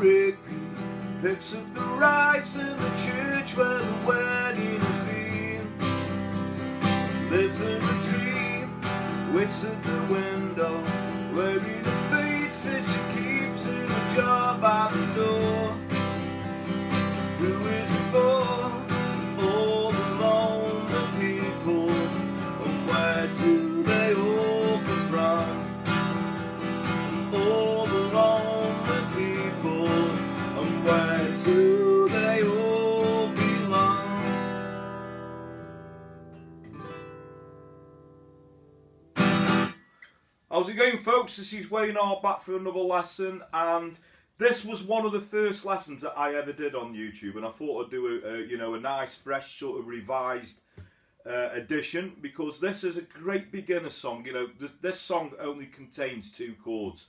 Rigby picks up the rice in the church where the wedding has been. Lives in a dream, waits at the window, wearing a face that she keeps in a jar by the door. Who is it for? All the lonely people. And where do they all come from? All the lonely people. And where do they all belong? How's it going, folks? This is Wayne R back for another lesson, and this was one of the first lessons that I ever did on YouTube, and I thought I'd do a nice, fresh, sort of revised edition, because this is a great beginner song. You know, this song only contains 2 chords,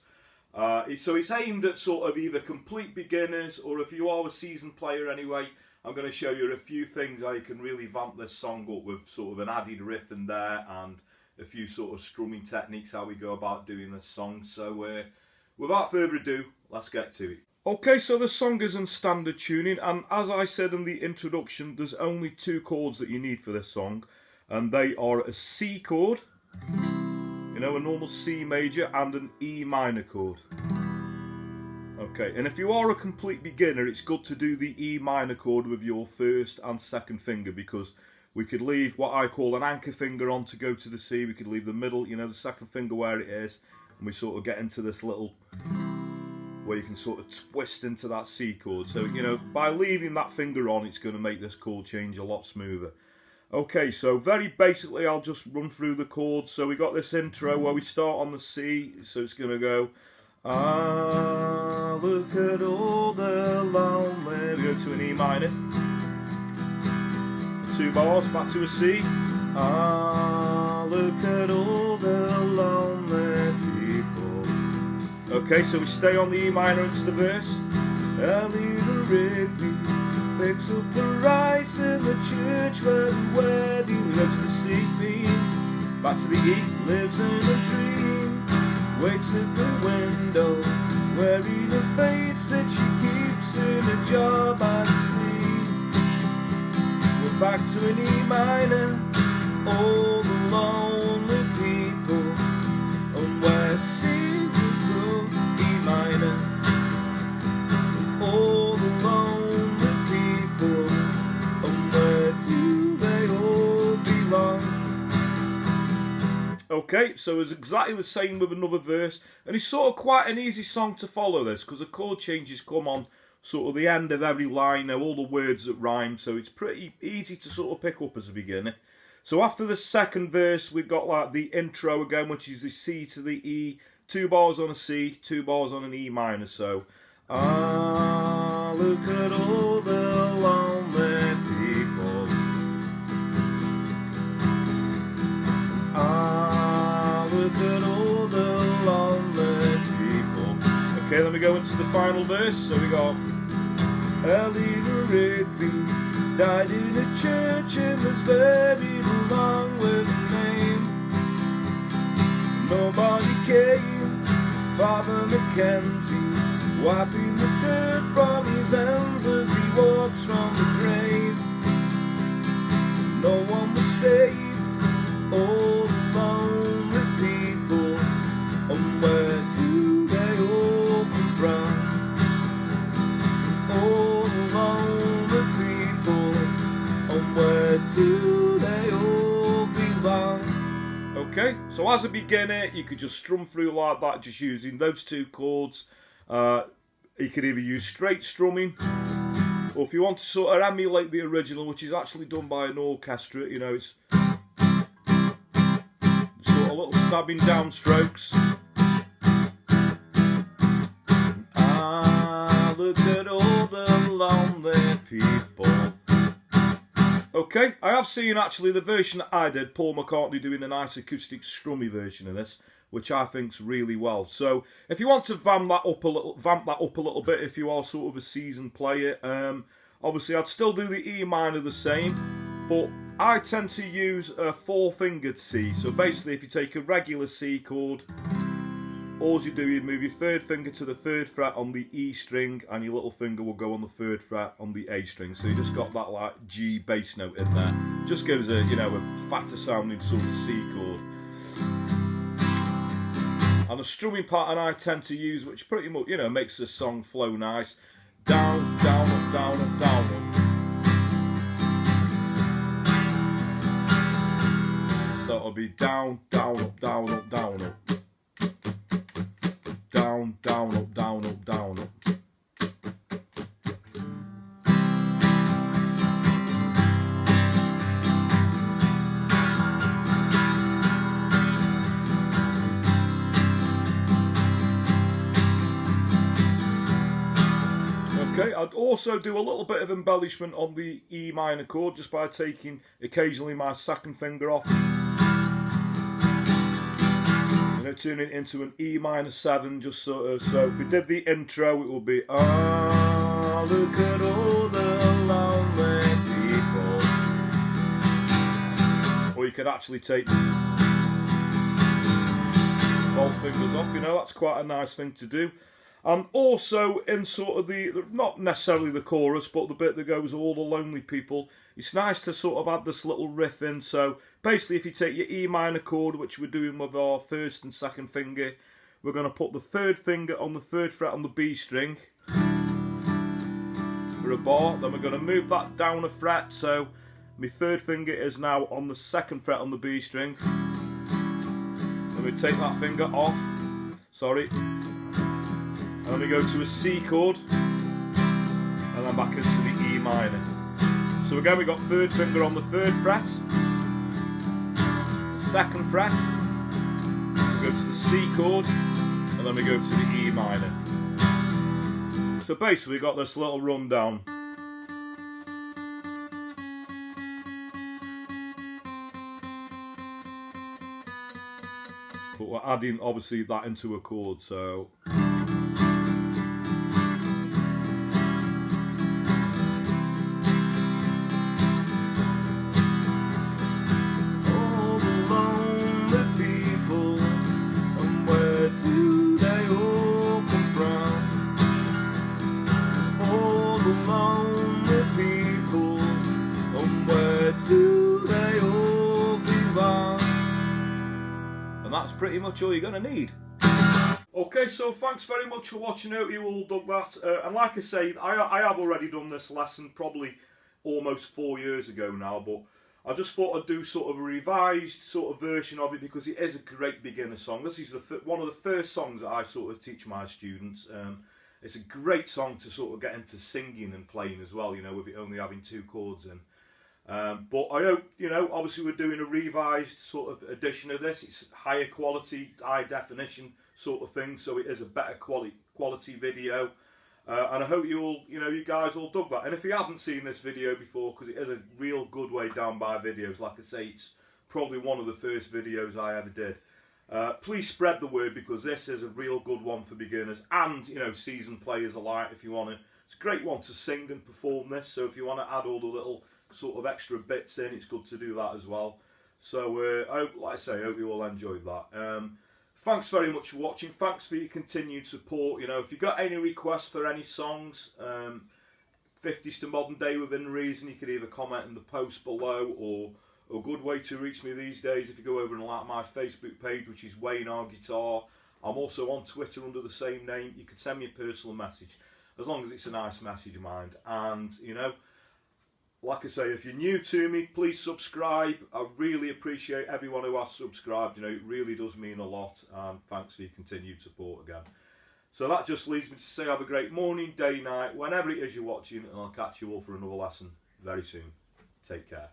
so it's aimed at sort of either complete beginners, or if you are a seasoned player anyway. I'm going to show you a few things how you can really vamp this song up with sort of an added riff in there, and a few sort of strumming techniques, how we go about doing this song. So without further ado, let's get to it. Okay, so the song is in standard tuning, and as I said in the introduction, there's only 2 chords that you need for this song, and they are a C chord, you know, a normal C major, and an E minor chord. Okay, and if you are a complete beginner, it's good to do the E minor chord with your first and second finger, because we could leave what I call an anchor finger on to go to the C. We could leave the middle, you know, the second finger where it is, and we sort of get into this little, where you can sort of twist into that C chord. So, you know, by leaving that finger on, it's going to make this chord change a lot smoother. Okay, so very basically, I'll just run through the chords. So we got this intro where we start on the C, so it's going to go, ah, look at all the lonely. We go to an E minor. 2 bars, back to a C. Ah, look at all the lonely people. Okay, so we stay on the E minor into the verse. A little Rigby picks up the rice in the church where the wedding. We go to the C, B, back to the E. Lives in a dream, waits at the window, wearing a face that she keeps in a jar by the sea. Back to an E minor, all the lonely people. And where C will E minor, all the lonely people. And where do they all belong? Okay, so it's exactly the same with another verse, and it's sort of quite an easy song to follow this, because the chord changes come on sort of the end of every line, now all the words that rhyme, so it's pretty easy to sort of pick up as a beginner. So after the second verse, we've got like the intro again, which is the C to the E, 2 bars on a C, 2 bars on an E minor. So, ah, look at all the lonely people. Ah, look at all the lonely people. Okay, then we go into the final verse. So we got, a little Rigby died in a church and was buried along with a name. Nobody came. Father Mackenzie wiping the dirt from his hands as he walks from the grave. No one was saved. All the lonely people. And where do they all come from? All the lonely people. And where do they all belong? Okay, so as a beginner, you could just strum through like that, just using those 2 chords. You could either use straight strumming, or if you want to sort of emulate the original, which is actually done by an orchestra, you know, it's sort of little stabbing downstrokes. Ah, look at all the lonely people. Okay, I have seen actually the version that I did, Paul McCartney doing a nice acoustic strummy version of this, which I think's really well. So if you want to vamp that up a little bit, if you are sort of a seasoned player, obviously I'd still do the E minor the same, but I tend to use a 4-fingered C. So basically, if you take a regular C chord, all you do, you move your third finger to the third fret on the E string, and your little finger will go on the third fret on the A string. So you just got that like G bass note in there. Just gives a, you know, a fatter sounding sort of C chord. And the strumming pattern I tend to use, which pretty much, you know, makes the song flow nice. Down, down, up, down, up, down, up. So it'll be down, down, up, down, up, down, up. Down, down, up, down, up, down, up. Okay, I'd also do a little bit of embellishment on the E minor chord just by taking occasionally my second finger off. You know, turning it into an E minor 7, just sort of. So if we did the intro, it would be, oh, look at all the lonely people. Or you could actually take both fingers off, you know, that's quite a nice thing to do. And also in sort of the, not necessarily the chorus, but the bit that goes all the lonely people, it's nice to sort of add this little riff in. So basically if you take your E minor chord, which we're doing with our first and second finger, we're going to put the third finger on the third fret on the B string for a bar. Then we're going to move that down a fret, so my third finger is now on the second fret on the B string. Then we take that finger off, sorry. And then we go to a C chord, and then back into the E minor. So again, we got third finger on the third fret, second fret, we go to the C chord, and then we go to the E minor. So basically, we got this little rundown. But we're adding obviously that into a chord, so. And that's pretty much all you're going to need. Okay, so thanks very much for watching. I hope you all dug that. And like I say, I have already done this lesson probably almost 4 years ago now, but I just thought I'd do sort of a revised sort of version of it because it is a great beginner song. This is one of the first songs that I sort of teach my students. It's a great song to sort of get into singing and playing as well, you know, with it only having 2 chords in. But I hope, you know, obviously we're doing a revised sort of edition of this. It's higher quality, high definition sort of thing, so it is a better quality video. And I hope you all, you know, you guys all dug that. And if you haven't seen this video before, because it is a real good way down by videos, like I say, it's probably one of the first videos I ever did. Please spread the word because this is a real good one for beginners and, you know, seasoned players alike. If you want to, it's a great one to sing and perform this. So if you want to add all the little sort of extra bits in, it's good to do that as well. So I hope, like I say, I hope you all enjoyed that. Thanks very much for watching. Thanks for your continued support. You know, if you've got any requests for any songs, 50s to modern day within reason, you could either comment in the post below, or a good way to reach me these days, if you go over and like my Facebook page, which is Wayne R Guitar. I'm also on Twitter under the same name. You can send me a personal message, as long as it's a nice message, mind. And, you know, like I say, if you're new to me, please subscribe. I really appreciate everyone who has subscribed. You know, it really does mean a lot. And thanks for your continued support again. So that just leaves me to say have a great morning, day, night, whenever it is you're watching. And I'll catch you all for another lesson very soon. Take care.